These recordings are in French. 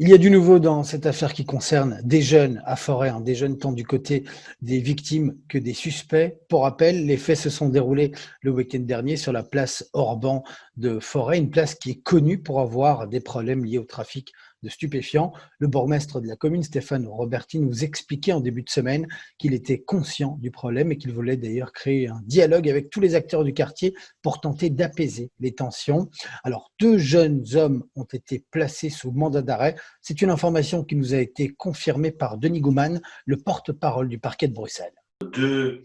Il y a du nouveau dans cette affaire qui concerne des jeunes à Forêt, hein, des jeunes tant du côté des victimes que des suspects. Pour rappel, les faits se sont déroulés le week-end dernier sur la place Orban de Forêt, une place qui est connue pour avoir des problèmes liés au trafic de stupéfiants. Le bourgmestre de la commune, Stéphane Roberti, nous expliquait en début de semaine qu'il était conscient du problème et qu'il voulait d'ailleurs créer un dialogue avec tous les acteurs du quartier pour tenter d'apaiser les tensions. Alors, deux jeunes hommes ont été placés sous mandat d'arrêt. C'est une information qui nous a été confirmée par Denis Gouman, le porte-parole du parquet de Bruxelles. Deux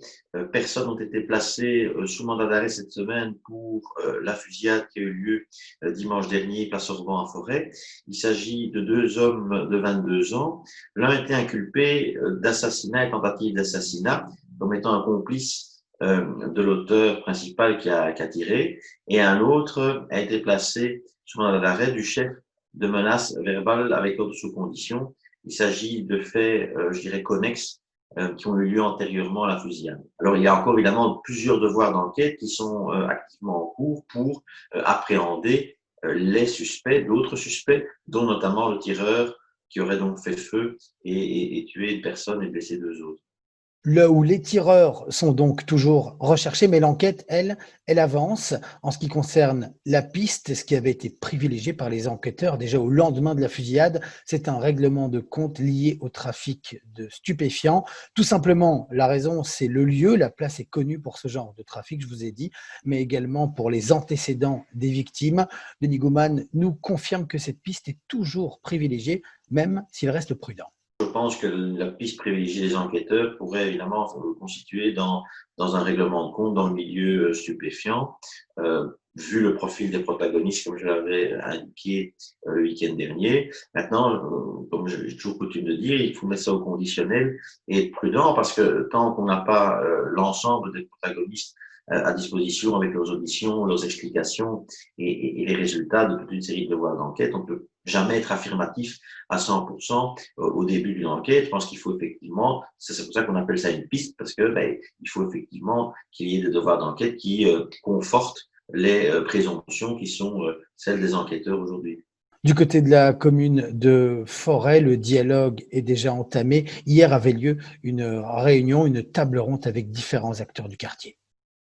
personnes ont été placées sous mandat d'arrêt cette semaine pour la fusillade qui a eu lieu dimanche dernier, place Orban à Forêt. Il s'agit de deux hommes de 22 ans. L'un a été inculpé d'assassinat et tentative d'assassinat comme étant un complice de l'auteur principal qui a tiré, et un autre a été placé sous mandat d'arrêt du chef de menaces verbales avec ordre sous condition. Il s'agit de faits, je dirais, connexes qui ont eu lieu antérieurement à la fusillade. Alors, il y a encore évidemment plusieurs devoirs d'enquête qui sont activement en cours pour appréhender les suspects, d'autres suspects, dont notamment le tireur qui aurait donc fait feu et tué une personne et blessé deux autres. Là où les tireurs sont donc toujours recherchés, mais l'enquête, elle avance en ce qui concerne la piste. Ce qui avait été privilégié par les enquêteurs déjà au lendemain de la fusillade, c'est un règlement de compte lié au trafic de stupéfiants. Tout simplement, la raison, c'est le lieu. La place est connue pour ce genre de trafic, je vous ai dit, mais également pour les antécédents des victimes. Denis Gouman nous confirme que cette piste est toujours privilégiée, même s'il reste prudent. Je pense que la piste privilégiée des enquêteurs pourrait évidemment constituer dans un règlement de compte dans le milieu stupéfiant, vu le profil des protagonistes, comme je l'avais indiqué le week-end dernier. Maintenant, comme j'ai toujours coutume de dire, il faut mettre ça au conditionnel et être prudent, parce que tant qu'on n'a pas l'ensemble des protagonistes à disposition avec leurs auditions, leurs explications et les résultats de toute une série de devoirs d'enquête, on ne peut jamais être affirmatif à 100% au début d'une enquête. Je pense qu'il faut effectivement, c'est pour ça qu'on appelle ça une piste, parce que il faut effectivement qu'il y ait des devoirs d'enquête qui confortent les présomptions qui sont celles des enquêteurs aujourd'hui. Du côté de la commune de Forêt, le dialogue est déjà entamé. Hier avait lieu une réunion, une table ronde avec différents acteurs du quartier.